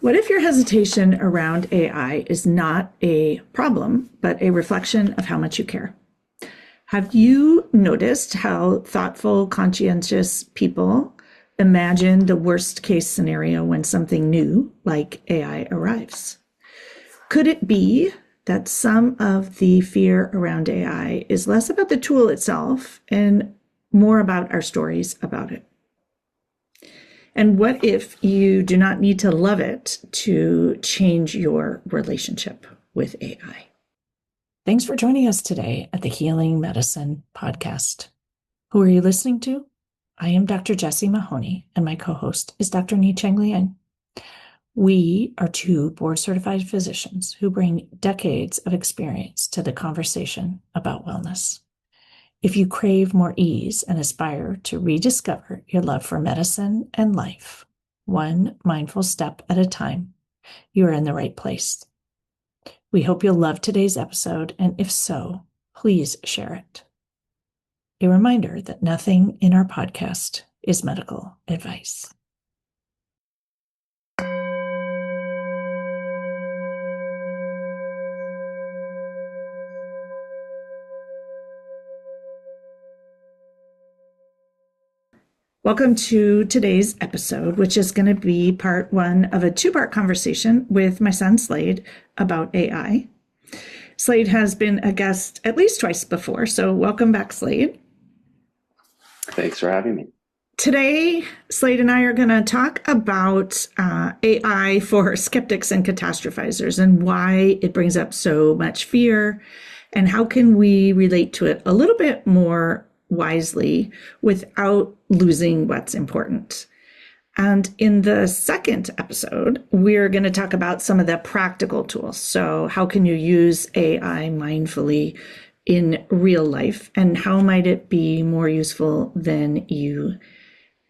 What if your hesitation around AI is not a problem, but a reflection of how much you care? Have you noticed how thoughtful, conscientious people imagine the worst case scenario when something new, like AI, arrives? Could it be that some of the fear around AI is less about the tool itself and more about our stories about it? And what if you do not need to love it to change your relationship with AI? Thanks for joining us today at the Healing Medicine Podcast. Who are you listening to? I am Dr. Jessie Mahoney, and my co-host is Dr. Ni-Cheng Liang. We are two board-certified physicians who bring decades of experience to the conversation about wellness. If you crave more ease and aspire to rediscover your love for medicine and life, one mindful step at a time, you are in the right place. We hope you'll love today's episode, and if so, please share it. A reminder that nothing in our podcast is medical advice. Welcome to today's episode, which is going to be part one of a two-part conversation with my son Slade about AI. Slade has been a guest at least twice before, so welcome back, Slade. Thanks for having me. Today, Slade and I are going to talk about AI for skeptics and catastrophizers and why it brings up so much fear and how can we relate to it a little bit more wisely without losing what's important. And in the second episode, we're going to talk about some of the practical tools. So how can you use AI mindfully in real life, and how might it be more useful than you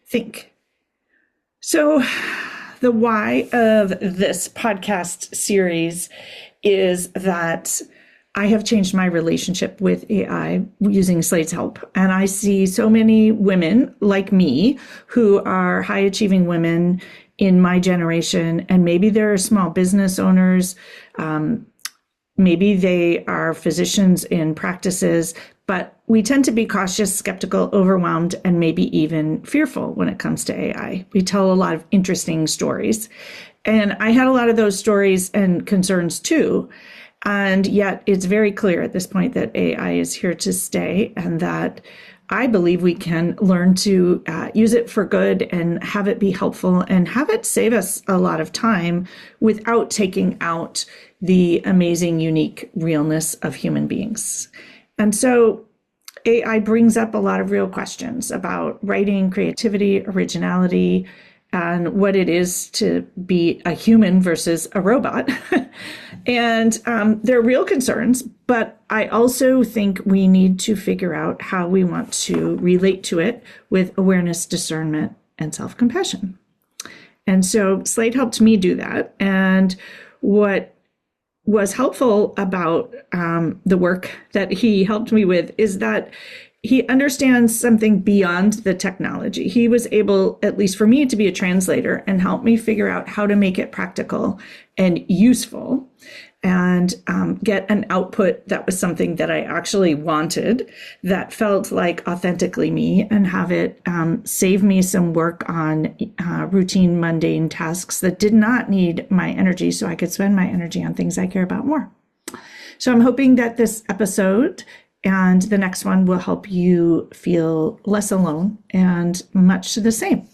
think? So the why of this podcast series is that I have changed my relationship with AI using Slade's help. And I see so many women like me who are high achieving women in my generation, and maybe they're small business owners, maybe they are physicians in practices, but we tend to be cautious, skeptical, overwhelmed, and maybe even fearful when it comes to AI. We tell a lot of interesting stories. And I had a lot of those stories and concerns too. And yet it's very clear at this point that AI is here to stay, and that I believe we can learn to use it for good and have it be helpful and have it save us a lot of time without taking out the amazing, unique realness of human beings. And so AI brings up a lot of real questions about writing, creativity, originality, and what it is to be a human versus a robot. And they're real concerns, but I also think we need to figure out how we want to relate to it with awareness, discernment, and self-compassion. And so Slade helped me do that. And what was helpful about the work that he helped me with is that he understands something beyond the technology. He was able, at least for me, to be a translator and help me figure out how to make it practical and useful and get an output that was something that I actually wanted, that felt like authentically me, and have it save me some work on routine, mundane tasks that did not need my energy, so I could spend my energy on things I care about more. So I'm hoping that this episode and the next one will help you feel less alone and much the same.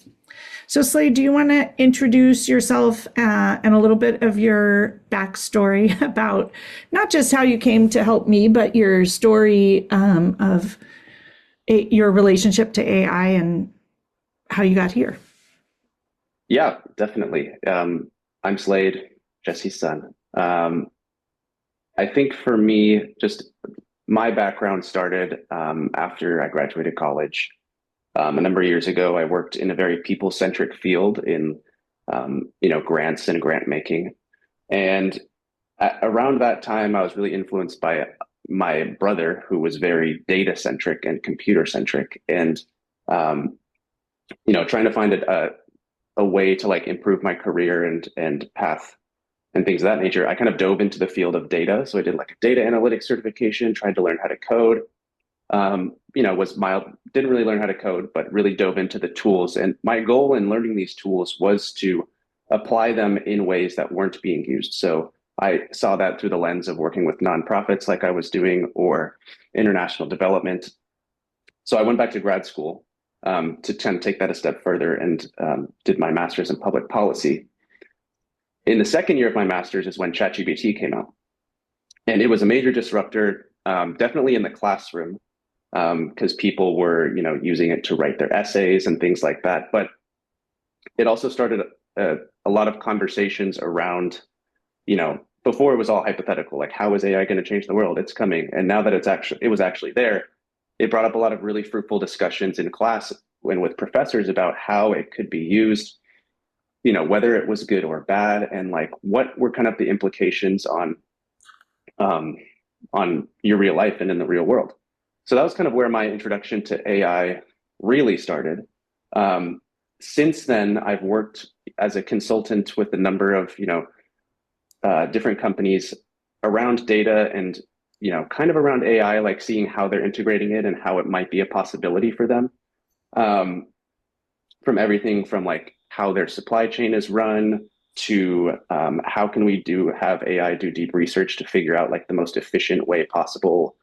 So Slade, do you want to introduce yourself and a little bit of your backstory about not just how you came to help me, but your story of your relationship to AI and how you got here? Yeah, definitely. I'm Slade, Jessie's son. I think for me, just my background started after I graduated college. A number of years ago, I worked in a very people-centric field in, grants and grant making. And around that time, I was really influenced by my brother, who was very data-centric and computer-centric, and trying to find a way to like improve my career and path and things of that nature, I kind of dove into the field of data. So I did like a data analytics certification, tried to learn how to code. Was mild, didn't really learn how to code, but really dove into the tools. And my goal in learning these tools was to apply them in ways that weren't being used. So I saw that through the lens of working with nonprofits like I was doing, or international development. So I went back to grad school to kind of take that a step further, and did my master's in public policy. In the second year of my master's is when ChatGPT came out. And it was a major disruptor, definitely in the classroom, because people were, using it to write their essays and things like that. But it also started a lot of conversations around, before it was all hypothetical, like how is AI going to change the world? It's coming. And now that it was actually there, it brought up a lot of really fruitful discussions in class and with professors about how it could be used, whether it was good or bad, and like what were kind of the implications on your real life and in the real world. So that was kind of where my introduction to AI really started. Since then, I've worked as a consultant with a number of, different companies around data and, kind of around AI, like seeing how they're integrating it and how it might be a possibility for them. From everything from like how their supply chain is run to how can we have AI do deep research to figure out like the most efficient way possible,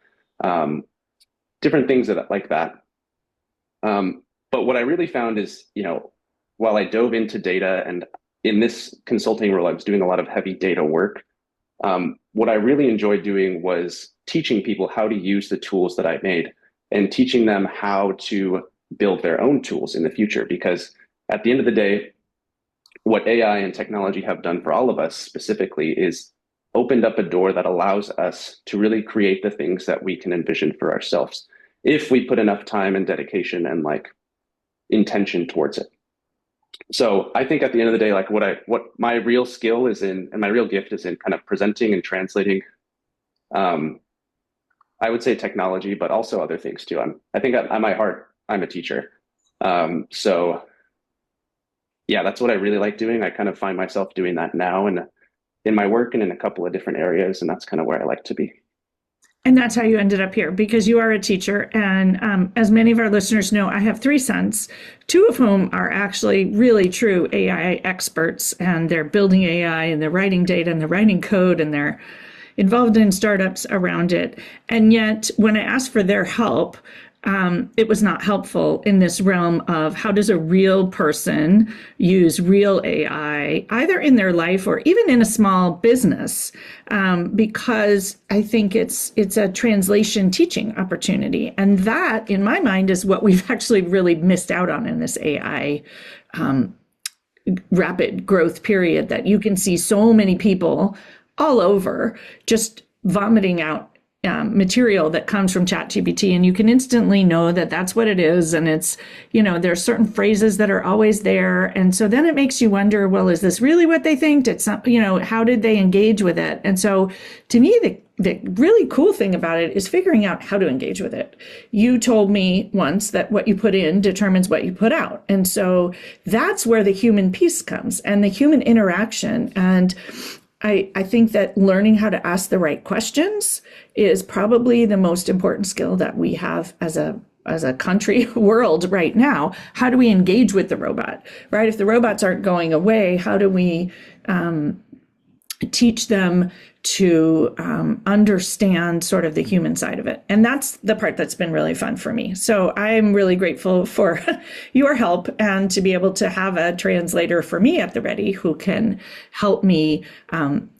different things like that. But what I really found is, while I dove into data, and in this consulting role, I was doing a lot of heavy data work. What I really enjoyed doing was teaching people how to use the tools that I made and teaching them how to build their own tools in the future. Because at the end of the day, what AI and technology have done for all of us specifically is opened up a door that allows us to really create the things that we can envision for ourselves if we put enough time and dedication and like intention towards it. So I think at the end of the day, like what my real skill is in, and my real gift is in kind of presenting and translating, I would say technology, but also other things too. I think at my heart, I'm a teacher. So yeah, that's what I really like doing. I kind of find myself doing that now and in my work and in a couple of different areas. And that's kind of where I like to be. And that's how you ended up here, because you are a teacher. And as many of our listeners know, I have 3 sons, 2 of whom are actually really true AI experts, and they're building AI and they're writing data and they're writing code and they're involved in startups around it. And yet when I asked for their help, it was not helpful in this realm of how does a real person use real AI, either in their life or even in a small business, because I think it's a translation teaching opportunity. And that, in my mind, is what we've actually really missed out on in this AI rapid growth period, that you can see so many people all over just vomiting out material that comes from ChatGPT, and you can instantly know that that's what it is. And it's, there's certain phrases that are always there. And so then it makes you wonder, well, is this really what they think? It's not, how did they engage with it? And so to me, the really cool thing about it is figuring out how to engage with it. You told me once that what you put in determines what you put out. And so that's where the human piece comes and the human interaction. And I think that learning how to ask the right questions is probably the most important skill that we have as a country world right now. How do we engage with the robot, right? If the robots aren't going away, how do we teach them to understand sort of the human side of it? And that's the part that's been really fun for me. So I'm really grateful for your help, and to be able to have a translator for me at the ready who can help me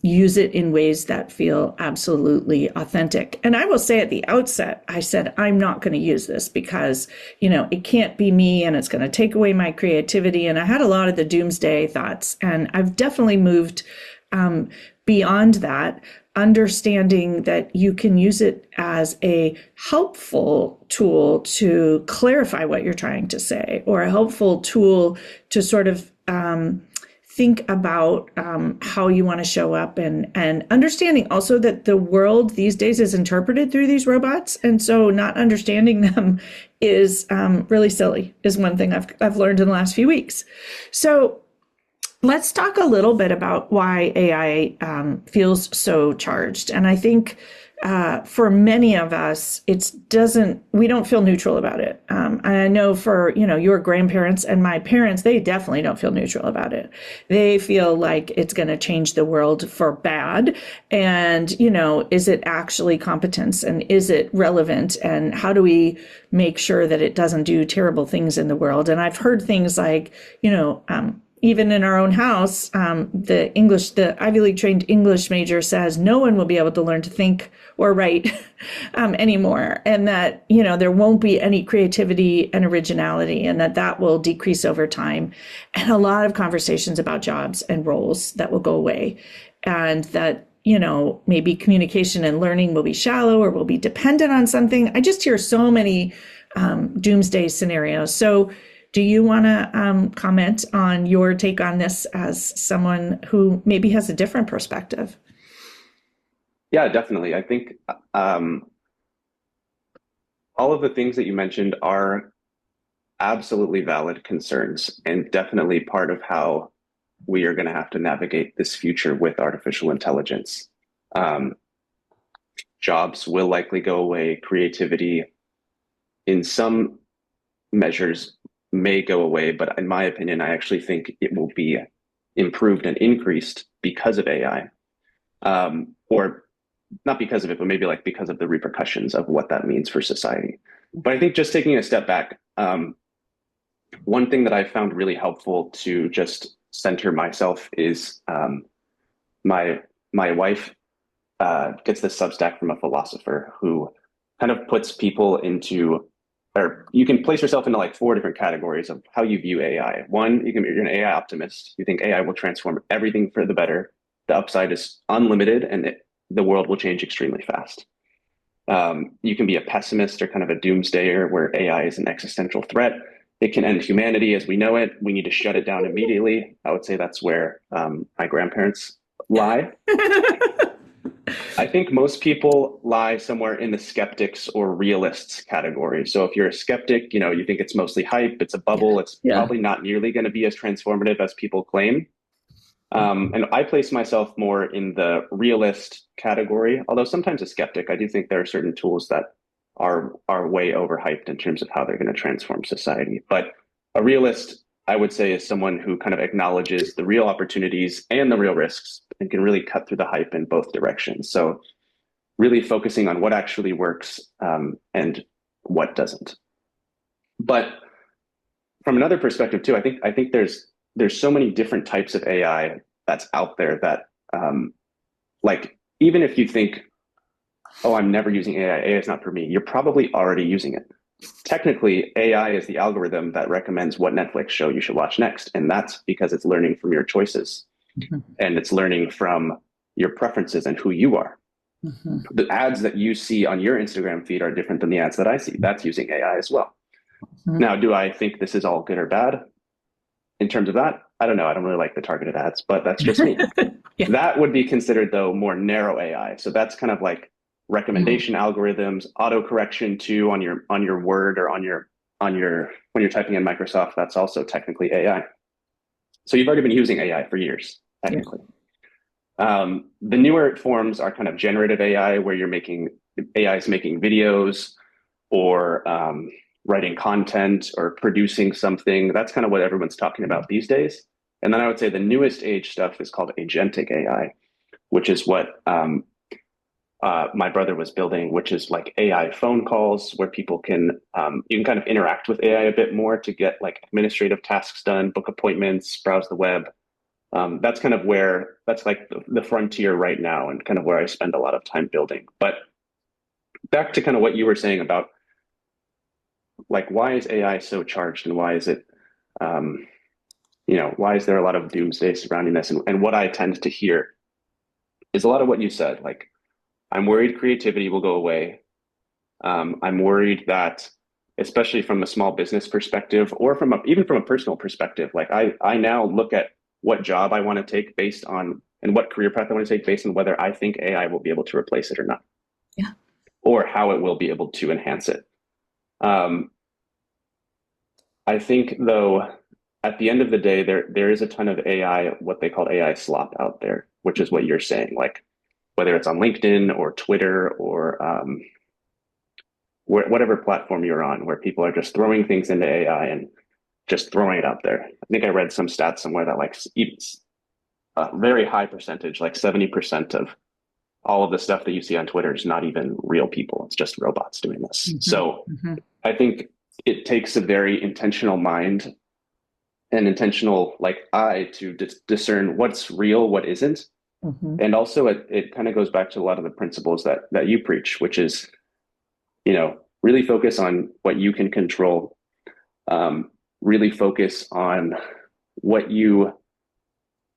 use it in ways that feel absolutely authentic. And I will say at the outset, I said, I'm not going to use this because, it can't be me and it's going to take away my creativity. And I had a lot of the doomsday thoughts, and I've definitely moved beyond that, understanding that you can use it as a helpful tool to clarify what you're trying to say, or a helpful tool to sort of think about how you want to show up, and understanding also that the world these days is interpreted through these robots. And so not understanding them is really silly, is one thing I've learned in the last few weeks. So let's talk a little bit about why AI feels so charged. And I think for many of us, we don't feel neutral about it. And I know for, your grandparents and my parents, they definitely don't feel neutral about it. They feel like it's going to change the world for bad. And, is it actually competence, and is it relevant? And how do we make sure that it doesn't do terrible things in the world? And I've heard things like, even in our own house, the Ivy League trained English major says no one will be able to learn to think or write anymore, and that there won't be any creativity and originality, and that will decrease over time, and a lot of conversations about jobs and roles that will go away, and that maybe communication and learning will be shallow or will be dependent on something. I just hear so many doomsday scenarios. So do you want to comment on your take on this as someone who maybe has a different perspective? Yeah, definitely. I think all of the things that you mentioned are absolutely valid concerns, and definitely part of how we are going to have to navigate this future with artificial intelligence. Jobs will likely go away. Creativity, in some measures, may go away, but in my opinion, I actually think it will be improved and increased because of AI, or not because of it, but maybe like because of the repercussions of what that means for society. But I think just taking a step back, one thing that I found really helpful to just center myself is my wife gets this Substack from a philosopher who kind of puts people into, or you can place yourself into like 4 different categories of how you view AI. One, you're an AI optimist. You think AI will transform everything for the better. The upside is unlimited, and the world will change extremely fast. You can be a pessimist or kind of a doomsdayer, where AI is an existential threat. It can end humanity as we know it. We need to shut it down immediately. I would say that's where my grandparents lie. I think most people lie somewhere in the skeptics or realists category. So if you're a skeptic, you think it's mostly hype, it's a bubble, it's probably not nearly going to be as transformative as people claim. And I place myself more in the realist category, although sometimes a skeptic. I do think there are certain tools that are way overhyped in terms of how they're going to transform society. But a realist, I would say, is someone who kind of acknowledges the real opportunities and the real risks and can really cut through the hype in both directions. So really focusing on what actually works and what doesn't. But from another perspective too, I think there's so many different types of AI that's out there that like, even if you think, oh, I'm never using AI, AI is not for me, you're probably already using it. Technically, AI is the algorithm that recommends what Netflix show you should watch next. And that's because it's learning from your choices. Mm-hmm. And it's learning from your preferences and who you are. Mm-hmm. The ads that you see on your Instagram feed are different than the ads that I see. That's using AI as well. Mm-hmm. Now, do I think this is all good or bad in terms of that? I don't know. I don't really like the targeted ads, but that's just me. Yeah. That would be considered, though, more narrow AI. So that's kind of like recommendation algorithms, autocorrection too on your Word or on your when you're typing in Microsoft. That's also technically AI. So you've already been using AI for years, technically. Yeah. The newer forms are kind of generative AI, where AI is making videos or writing content or producing something. That's kind of what everyone's talking about these days. And then I would say the newest age stuff is called agentic AI, which is what my brother was building, which is like AI phone calls, where people can you can kind of interact with AI a bit more to get like administrative tasks done, book appointments, browse the web. That's kind of that's like the frontier right now, and kind of where I spend a lot of time building. But back to kind of what you were saying about like, why is AI so charged, and why is it why is there a lot of doomsday surrounding this? And what I tend to hear is a lot of what you said. Like, I'm worried creativity will go away. I'm worried that, especially from a small business perspective, or even from a personal perspective, like I now look at what job I want to take based on, and what career path I want to take based on whether I think AI will be able to replace it or not. Yeah. Or how it will be able to enhance it. I think though, at the end of the day, there is a ton of AI, what they call AI slop out there, which is what you're saying, like whether it's on LinkedIn or Twitter or whatever platform you're on, where people are just throwing things into AI and just throwing it out there. I think I read some stats somewhere that like a very high percentage, like 70% of all of the stuff that you see on Twitter is not even real people. It's just robots doing this. So I think it takes a very intentional mind and intentional like eye to discern what's real, what isn't. And also it kind of goes back to a lot of the principles that you preach, which is, really focus on what you can control. Really focus on what you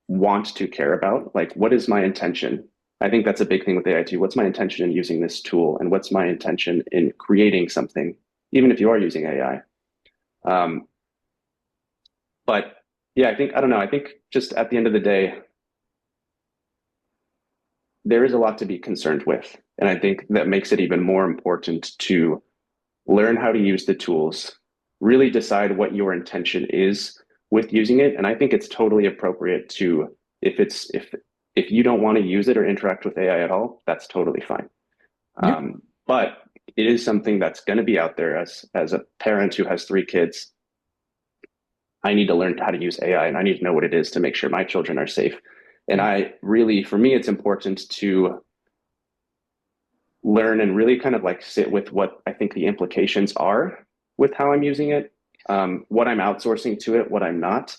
want to care about. Like, what is my intention? I think that's a big thing with AI too. What's my intention in using this tool? And what's my intention in creating something, even if you are using AI? But yeah, I don't know. I think just at the end of the day, there is a lot to be concerned with. And I think that makes it even more important to learn how to use the tools, really decide what your intention is with using it. And I think it's totally appropriate to, if you don't want to use it or interact with AI at all, that's totally fine. Yeah. But it is something that's going to be out there. As a parent who has 3 kids, I need to learn how to use AI, and I need to know what it is to make sure my children are safe. And for me, it's important to learn and really kind of like sit with what I think the implications are with how I'm using it, what I'm outsourcing to it, what I'm not.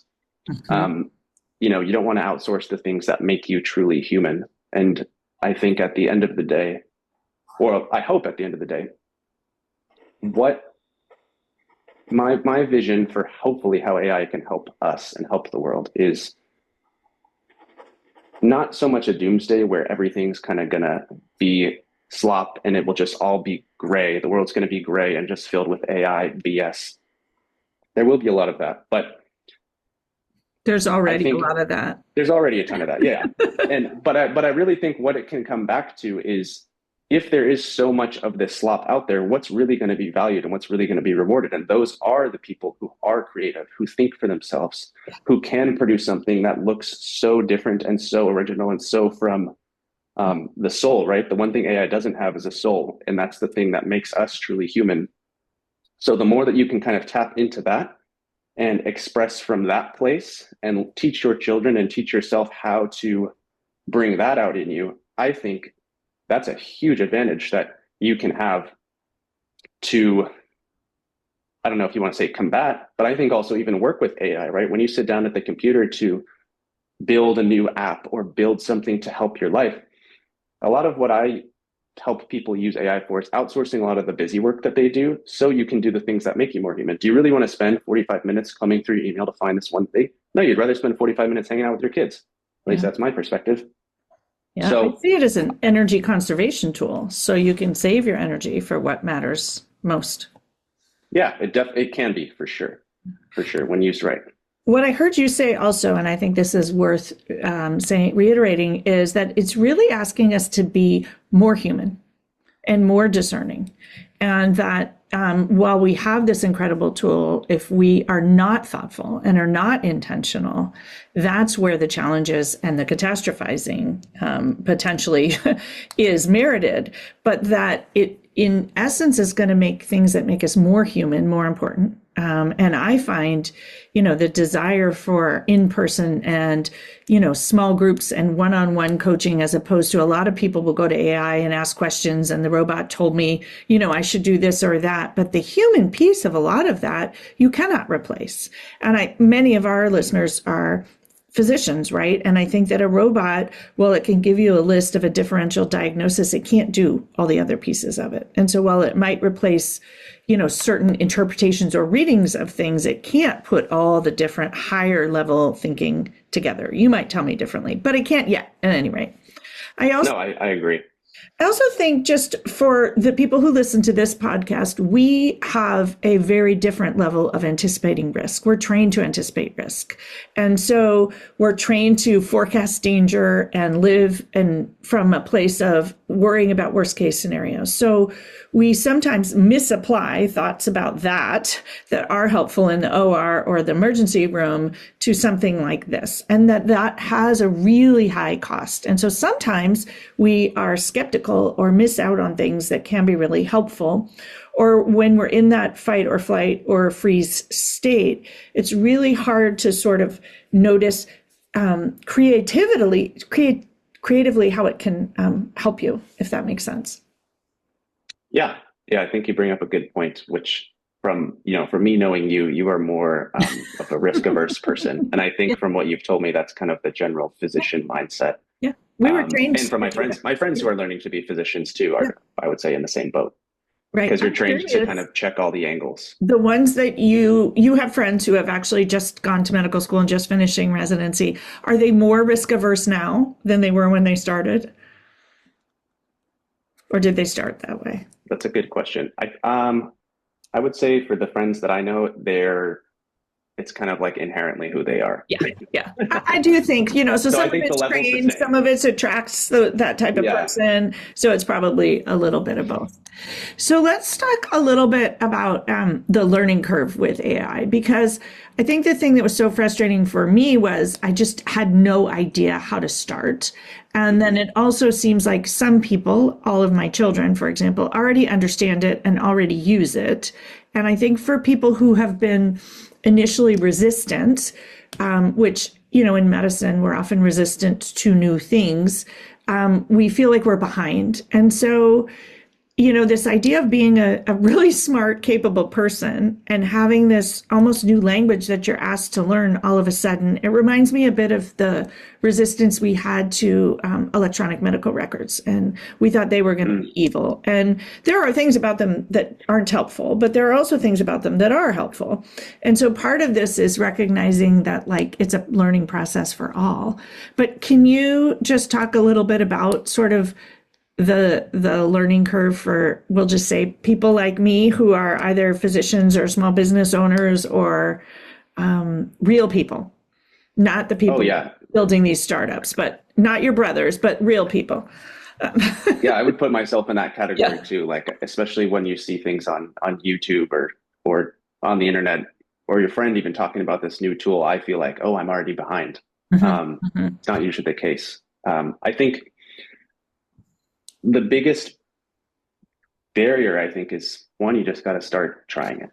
You don't want to outsource the things that make you truly human. And I think at the end of the day, or I hope at the end of the day, what my vision for hopefully how AI can help us and help the world is not so much a doomsday where everything's kind of going to be slop and it will just all be gray. The world's going to be gray and just filled with AI BS. There will be a lot of that, but there's already a lot of that. There's already a ton of that, yeah. But I really think what it can come back to is, if there is so much of this slop out there, what's really going to be valued and what's really going to be rewarded? And those are the people who are creative, who think for themselves, who can produce something that looks so different and so original and so from the soul, right? The one thing AI doesn't have is a soul, and that's the thing that makes us truly human. So the more that you can kind of tap into that and express from that place and teach your children and teach yourself how to bring that out in you, I think that's a huge advantage that you can have to, I don't know if you want to say combat, but I think also even work with AI, right? When you sit down at the computer to build a new app or build something to help your life, a lot of what I help people use AI for is outsourcing a lot of the busy work that they do so you can do the things that make you more human. Do you really want to spend 45 minutes combing through your email to find this one thing? No, you'd rather spend 45 minutes hanging out with your kids. At least that's my perspective. Yeah, so, I see it as an energy conservation tool, so you can save your energy for what matters most. Yeah, it can be for sure when used right. What I heard you say also, and I think this is worth reiterating, is that it's really asking us to be more human and more discerning, and that while we have this incredible tool, if we are not thoughtful and are not intentional, that's where the challenges and the catastrophizing potentially is merited. But that it, in essence, is going to make things that make us more human more important. And I find, the desire for in-person and, small groups and one-on-one coaching, as opposed to a lot of people will go to AI and ask questions and the robot told me, I should do this or that. But the human piece of a lot of that, you cannot replace. And many of our listeners are physicians, right? And I think that a robot, well, it can give you a list of a differential diagnosis. It can't do all the other pieces of it. And so while it might replace, certain interpretations or readings of things, it can't put all the different higher level thinking together. You might tell me differently, but it can't yet, at any rate. I agree. I also think, just for the people who listen to this podcast, we have a very different level of anticipating risk. We're trained to anticipate risk. And so we're trained to forecast danger and live from a place of worrying about worst case scenarios. So we sometimes misapply thoughts about that are helpful in the OR or the emergency room to something like this, and that has a really high cost. And so sometimes we are skeptical or miss out on things that can be really helpful. Or when we're in that fight or flight or freeze state, it's really hard to sort of notice creatively how it can help you, if that makes sense. Yeah. I think you bring up a good point, which from me knowing you, you are more of a risk averse person. And I think from what you've told me, that's kind of the general physician mindset. Yeah. We were trained. And for my friends who are learning to be physicians too, are, I would say, in the same boat. Right. Because you're trained to kind of check all the angles. The ones that you have friends who have actually just gone to medical school and just finishing residency, are they more risk averse now than they were when they started? Or did they start that way? That's a good question. I would say for the friends that I know, it's kind of like inherently who they are. Yeah. I do think, so some of it's trained, some of it attracts that type of person. So it's probably a little bit of both. So let's talk a little bit about the learning curve with AI, because I think the thing that was so frustrating for me was I just had no idea how to start. And then it also seems like some people, all of my children, for example, already understand it and already use it. And I think for people who have been initially resistant, which, in medicine, we're often resistant to new things, we feel like we're behind. And so, this idea of being a really smart, capable person and having this almost new language that you're asked to learn all of a sudden, it reminds me a bit of the resistance we had to electronic medical records. And we thought they were going to be evil. And there are things about them that aren't helpful, but there are also things about them that are helpful. And so part of this is recognizing that it's a learning process for all. But can you just talk a little bit about sort of the learning curve for, we'll just say, people like me who are either physicians or small business owners or real people, not the people building these startups, but not your brothers, but real people. Yeah, I would put myself in that category too. Like, especially when you see things on YouTube or on the internet, or your friend even talking about this new tool, I feel like, oh, I'm already behind. It's not usually the case. I think the biggest barrier, I think, is one, you just got to start trying it.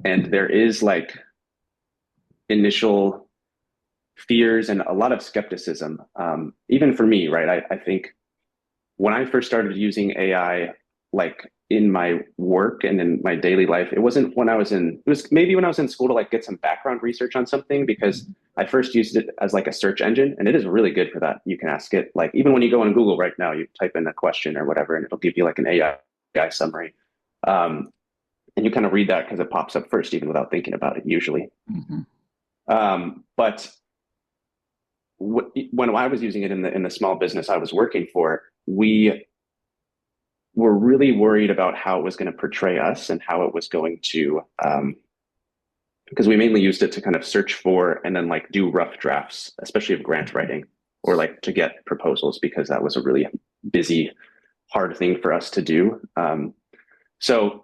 And there is initial fears and a lot of skepticism, even for me, right? I think when I first started using AI, in my work and in my daily life, it was maybe when I was in school to get some background research on something, because I first used it as a search engine, and it is really good for that. You can ask it, even when you go on Google right now, you type in a question or whatever, and it'll give you an AI summary. And you kind of read that because it pops up first, even without thinking about it usually. But when I was using it in the small business I was working for, we were really worried about how it was going to portray us and how it was going to, because we mainly used it to kind of search for and then do rough drafts, especially of grant writing, or to get proposals, because that was a really busy, hard thing for us to do. So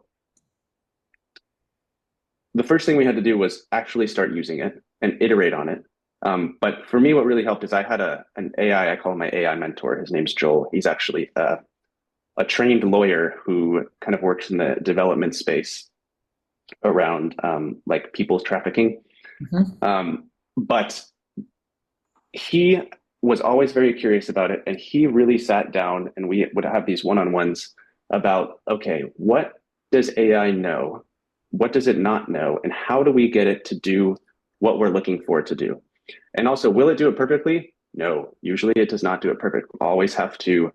the first thing we had to do was actually start using it and iterate on it. But for me, what really helped is I had an AI, I call him my AI mentor. His name's Joel. He's actually a trained lawyer who kind of works in the development space around people's trafficking. But he was always very curious about it. And he really sat down, and we would have these one-on-ones about, okay, what does AI know? What does it not know? And how do we get it to do what we're looking for it to do? And also, will it do it perfectly? No, usually it does not do it perfect. We always have to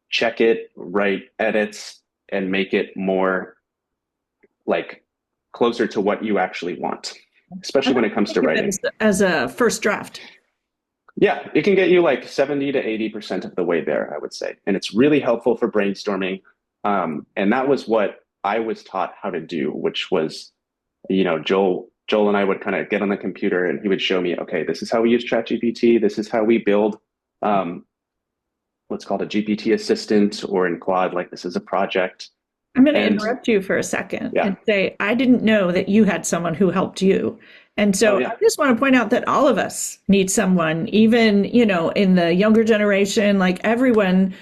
check it, write edits, and make it more closer to what you actually want, especially when it comes to writing. As a first draft. Yeah, it can get you 70 to 80% of the way there, I would say. And it's really helpful for brainstorming. And that was what I was taught how to do, which was, Joel and I would kind of get on the computer and he would show me, okay, this is how we use ChatGPT. This is how we build what's called a GPT assistant, or in Claude, like this is a project. I'm going to And interrupt you for a second yeah, and say, I didn't know that you had someone who helped you. And oh so yeah, I just want to point out that all of us need someone, even, in the younger generation, like everyone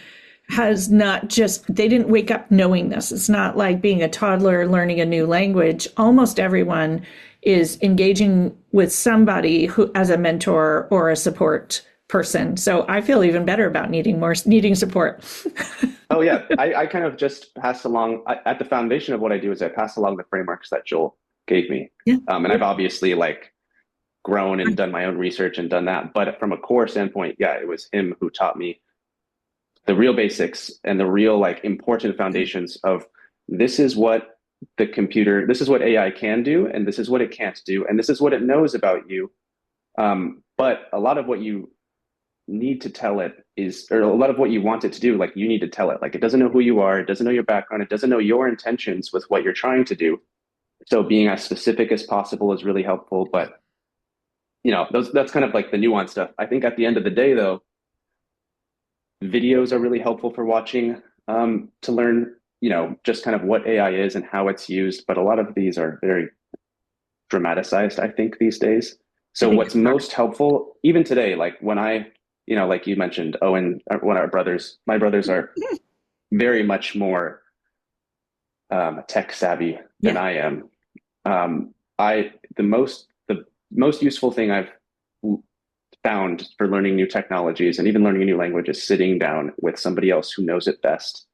has not just, they didn't wake up knowing this. It's not like being a toddler learning a new language. Almost everyone is engaging with somebody who as a mentor or a support person. So I feel even better about needing support. oh yeah. I kind of just pass along at the foundation of what I do is I pass along the frameworks that Joel gave me. Yeah. And I've obviously like grown and done my own research and done that. But from a core standpoint, yeah, it was him who taught me the real basics and the real like important foundations of this is what this is what AI can do, and this is what it can't do, and this is what it knows about you. But a lot of what you need to tell it is, or a lot of what you want it to do, like you need to tell it. Like it doesn't know who you are, it doesn't know your background, it doesn't know your intentions with what you're trying to do. So being as specific as possible is really helpful. But that's kind of like the nuanced stuff. I think at the end of the day, though, videos are really helpful for watching to learn, just kind of what AI is and how it's used. But a lot of these are very dramatized, I think, these days. So what's most helpful, even today, like when like you mentioned, Owen, one of my brothers are very much more tech savvy than I am. The most useful thing I've found for learning new technologies and even learning a new language is sitting down with somebody else who knows it best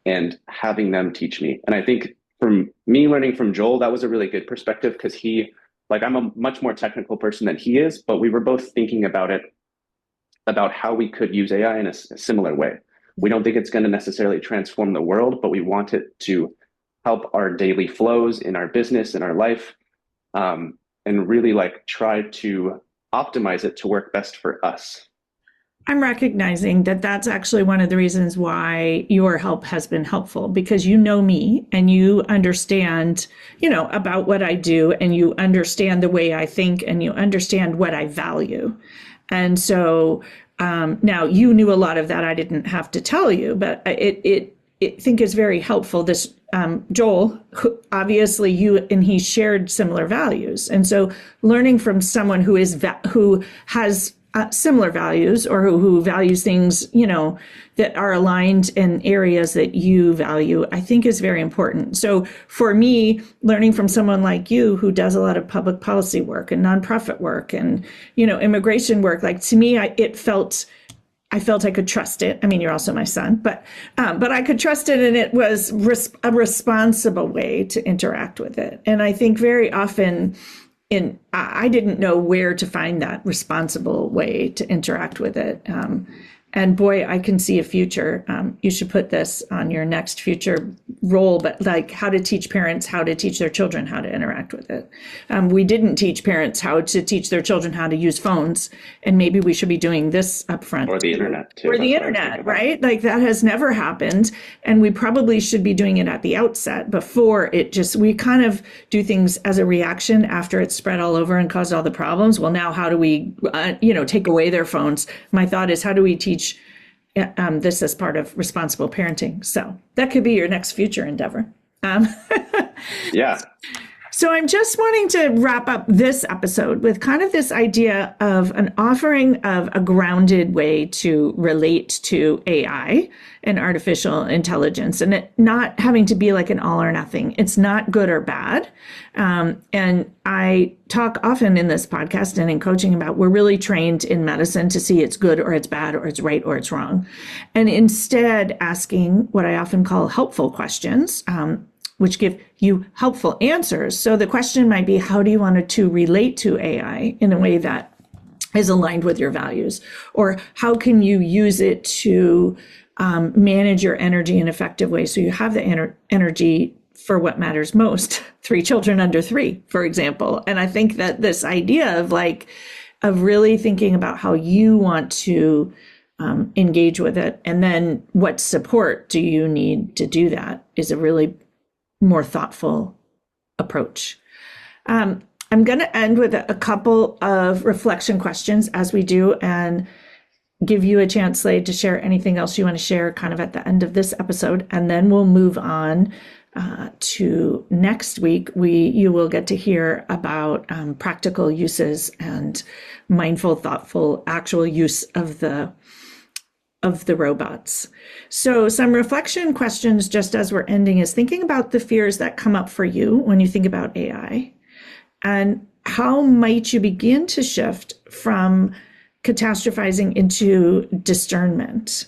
and having them teach me. And I think from me learning from Joel, that was a really good perspective because I'm a much more technical person than he is, but we were both thinking about how we could use AI in a similar way. We don't think it's going to necessarily transform the world, but we want it to help our daily flows in our business, in our life, and really like try to optimize it to work best for us. I'm recognizing that that's actually one of the reasons why your help has been helpful, because you know me and you understand, about what I do, and you understand the way I think, and you understand what I value. And so now you knew a lot of that. I didn't have to tell you, but I think is very helpful. This Joel, obviously you and he shared similar values, and so learning from someone who has similar values, or who values things, that are aligned in areas that you value, I think is very important. So for me, learning from someone like you who does a lot of public policy work and nonprofit work and, immigration work, like to me, I felt I could trust it. I mean, you're also my son, but I could trust it, and it was a responsible way to interact with it. And I think very often I didn't know where to find that responsible way to interact with it. And boy, I can see a future. You should put this on your next future role, but like how to teach parents how to teach their children how to interact with it. We didn't teach parents how to teach their children how to use phones, and maybe we should be doing this up front. Or the internet too. Or the internet, right? Like that has never happened, and we probably should be doing it at the outset before we kind of do things as a reaction after it's spread all over and caused all the problems. Well, now how do we, take away their phones? My thought is, how do we teach this as part of responsible parenting? So that could be your next future endeavor. Yeah. So I'm just wanting to wrap up this episode with kind of this idea of an offering of a grounded way to relate to AI and artificial intelligence, and it not having to be like an all or nothing. It's not good or bad. And I talk often in this podcast and in coaching about we're really trained in medicine to see it's good or it's bad or it's right or it's wrong. And instead asking what I often call helpful questions, which give you helpful answers. So the question might be, how do you want to relate to AI in a way that is aligned with your values? Or how can you use it to manage your energy in effective ways so you have the energy for what matters most? 3 children under 3, for example. And I think that this idea of really thinking about how you want to engage with it, and then what support do you need to do that, is a really more thoughtful approach. I'm going to end with a couple of reflection questions, as we do. And give you a chance, Slade, to share anything else you want to share kind of at the end of this episode, and then we'll move on to next week. You will get to hear about practical uses and mindful, thoughtful, actual use of the robots. So some reflection questions just as we're ending is thinking about the fears that come up for you when you think about AI, and how might you begin to shift from catastrophizing into discernment,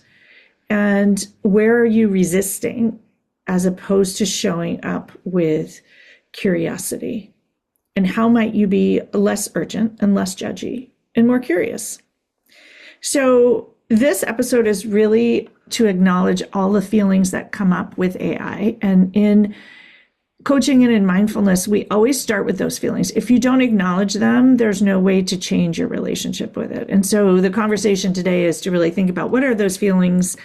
and where are you resisting as opposed to showing up with curiosity, and how might you be less urgent and less judgy and more curious. So this episode is really to acknowledge all the feelings that come up with AI. And in coaching and in mindfulness, we always start with those feelings. If you don't acknowledge them, there's no way to change your relationship with it. And so the conversation today is to really think about what are those feelings,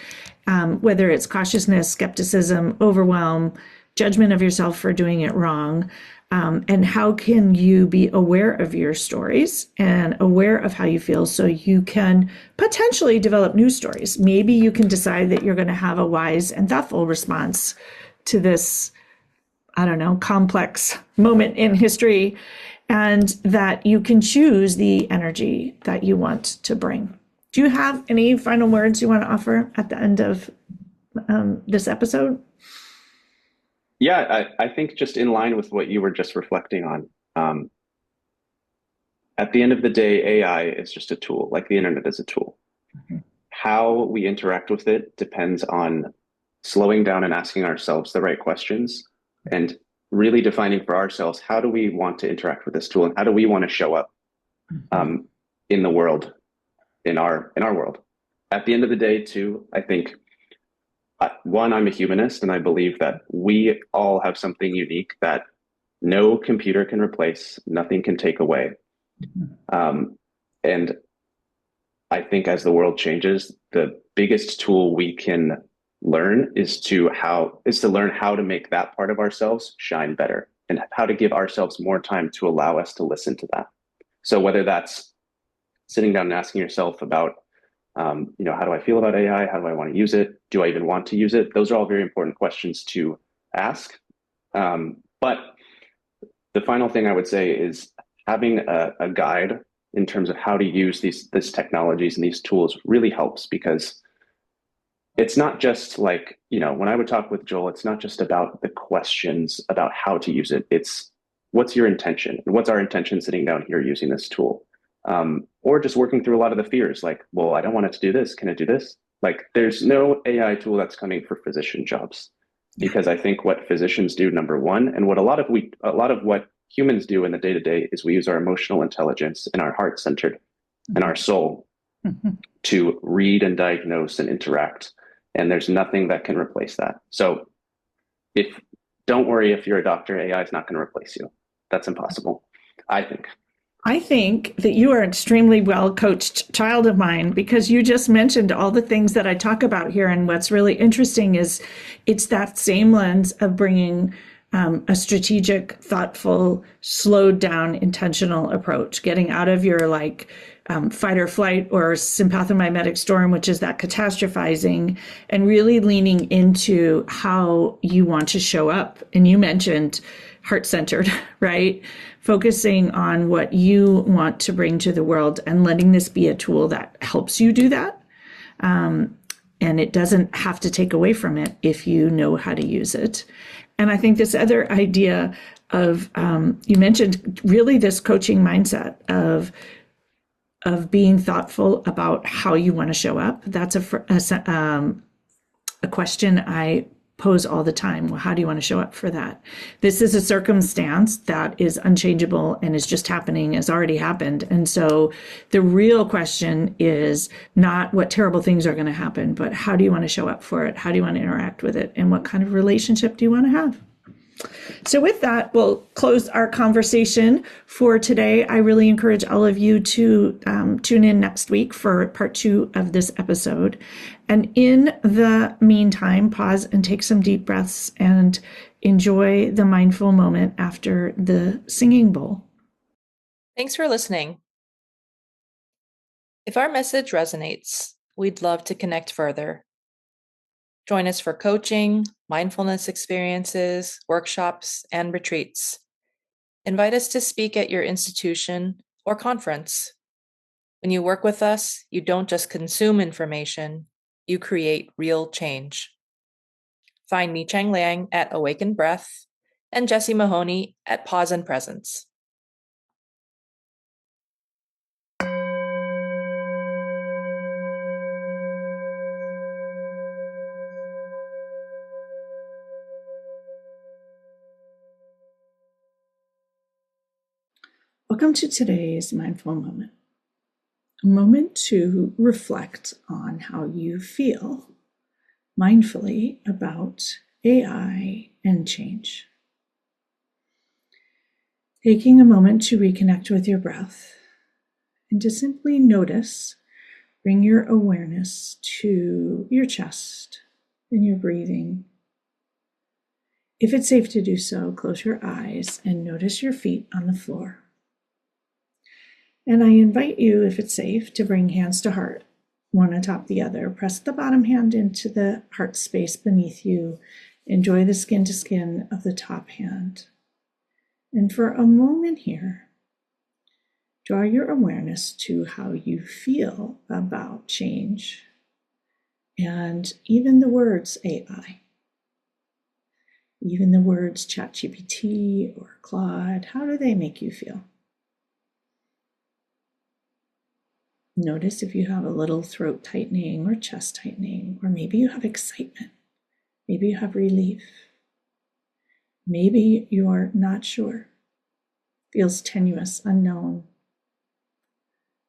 whether it's cautiousness, skepticism, overwhelm, judgment of yourself for doing it wrong. And how can you be aware of your stories and aware of how you feel so you can potentially develop new stories. Maybe you can decide that you're going to have a wise and thoughtful response to this, I don't know, complex moment in history, and that you can choose the energy that you want to bring. Do you have any final words you want to offer at the end of this episode? Yeah, I think just in line with what you were just reflecting on, at the end of the day, AI is just a tool, like the internet is a tool. Mm-hmm. How we interact with it depends on slowing down and asking ourselves the right questions and really defining for ourselves, how do we want to interact with this tool and how do we want to show up in the world, in our world. At the end of the day, too, I think, one, I'm a humanist, and I believe that we all have something unique that no computer can replace, nothing can take away. And I think as the world changes, the biggest tool we can learn is to learn how to make that part of ourselves shine better, and how to give ourselves more time to allow us to listen to that. So whether that's sitting down and asking yourself about, how do I feel about AI? How do I want to use it? Do I even want to use it? Those are all very important questions to ask. But the final thing I would say is having a guide in terms of how to use these technologies and these tools really helps, because it's not just like, when I would talk with Joel, it's not just about the questions about how to use it. It's what's your intention, and what's our intention sitting down here using this tool? Or just working through a lot of the fears, like, well, I don't want it to do this. Can it do this? Like, there's no AI tool that's coming for physician jobs, because I think what physicians do, number one, and what a lot of what humans do in the day-to-day is we use our emotional intelligence and our heart-centered and our soul to read and diagnose and interact. And there's nothing that can replace that. So don't worry if you're a doctor, AI is not going to replace you. That's impossible, I think. I think that you are an extremely well-coached child of mine, because you just mentioned all the things that I talk about here. And what's really interesting is it's that same lens of bringing a strategic, thoughtful, slowed down, intentional approach, getting out of your fight or flight or sympathomimetic storm, which is that catastrophizing, and really leaning into how you want to show up. And you mentioned heart-centered, right? Focusing on what you want to bring to the world and letting this be a tool that helps you do that. And it doesn't have to take away from it if you know how to use it. And I think this other idea of, you mentioned really this coaching mindset of being thoughtful about how you want to show up. That's a question I pose all the time. Well, how do you want to show up for that? This is a circumstance that is unchangeable and is just happening, has already happened. And so the real question is not what terrible things are going to happen, but how do you want to show up for it? How do you want to interact with it? And what kind of relationship do you want to have? So with that, we'll close our conversation for today. I really encourage all of you to tune in next week for part 2 of this episode. And in the meantime, pause and take some deep breaths and enjoy the mindful moment after the singing bowl. Thanks for listening. If our message resonates, we'd love to connect further. Join us for coaching, mindfulness experiences, workshops, and retreats. Invite us to speak at your institution or conference. When you work with us, you don't just consume information, you create real change. Find me, Chang Liang, at Awakened Breath and Jessie Mahoney at Pause and Presence. Welcome to today's mindful moment. A moment to reflect on how you feel mindfully about AI and change. Taking a moment to reconnect with your breath and to simply notice, bring your awareness to your chest and your breathing. If it's safe to do so, close your eyes and notice your feet on the floor. And I invite you, if it's safe, to bring hands to heart, one atop the other. Press the bottom hand into the heart space beneath you. Enjoy the skin to skin of the top hand. And for a moment here, draw your awareness to how you feel about change and even the words AI, even the words ChatGPT or Claude. How do they make you feel? Notice if you have a little throat tightening or chest tightening, or maybe you have excitement, maybe you have relief, maybe you're not sure, feels tenuous, unknown.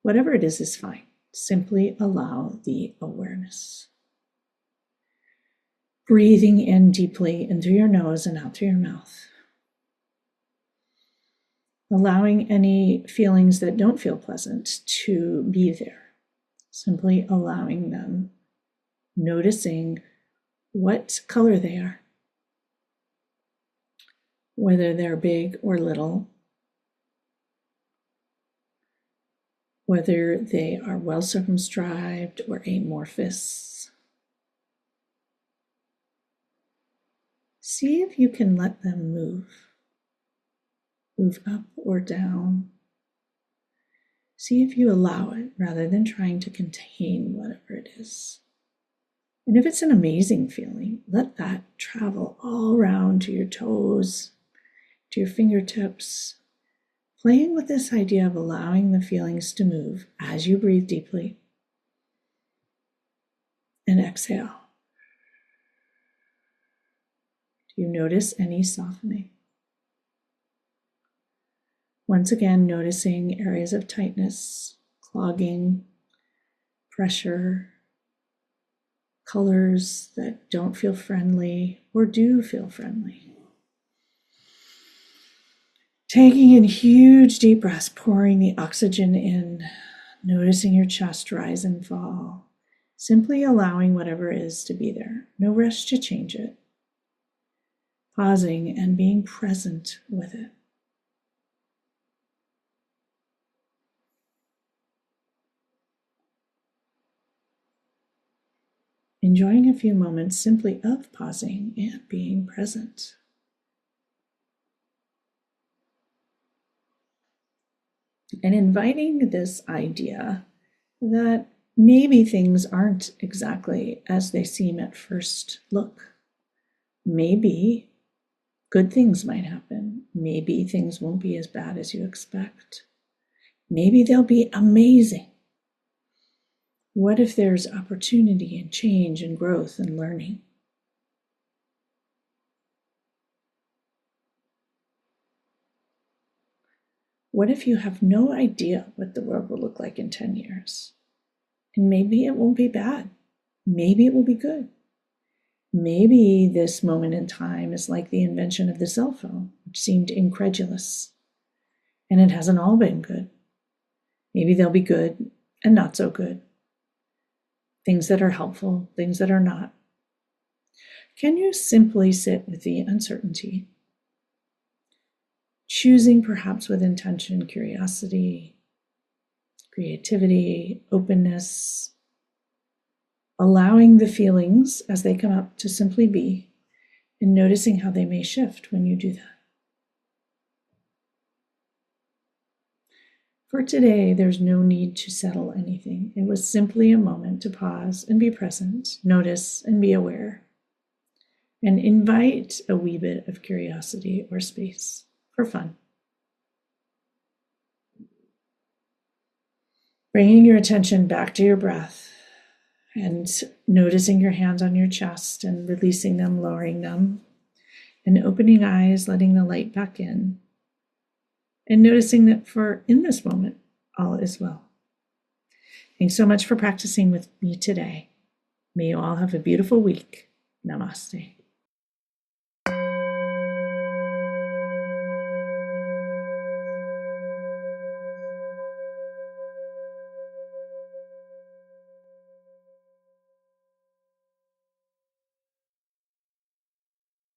Whatever it is fine. Simply allow the awareness. Breathing in deeply in through your nose and out through your mouth. Allowing any feelings that don't feel pleasant to be there. Simply allowing them, noticing what color they are, whether they're big or little, whether they are well circumscribed or amorphous. See if you can let them move up or down. See if you allow it rather than trying to contain whatever it is. And if it's an amazing feeling, let that travel all around to your toes, to your fingertips, playing with this idea of allowing the feelings to move as you breathe deeply. And exhale. Do you notice any softening? Once again, noticing areas of tightness, clogging, pressure, colors that don't feel friendly or do feel friendly. Taking in huge deep breaths, pouring the oxygen in, noticing your chest rise and fall, simply allowing whatever is to be there. No rush to change it. Pausing and being present with it. Enjoying a few moments simply of pausing and being present. And inviting this idea that maybe things aren't exactly as they seem at first look. Maybe good things might happen. Maybe things won't be as bad as you expect. Maybe they'll be amazing. What if there's opportunity and change and growth and learning? What if you have no idea what the world will look like in 10 years? And maybe it won't be bad. Maybe it will be good. Maybe this moment in time is like the invention of the cell phone, which seemed incredulous. And it hasn't all been good. Maybe they'll be good and not so good. Things that are helpful, things that are not. Can you simply sit with the uncertainty? Choosing perhaps with intention, curiosity, creativity, openness, allowing the feelings as they come up to simply be, and noticing how they may shift when you do that. For today, there's no need to settle anything. It was simply a moment to pause and be present, notice and be aware, and invite a wee bit of curiosity or space for fun. Bringing your attention back to your breath and noticing your hands on your chest and releasing them, lowering them, and opening eyes, letting the light back in, and noticing that in this moment, all is well. Thanks so much for practicing with me today. May you all have a beautiful week. Namaste.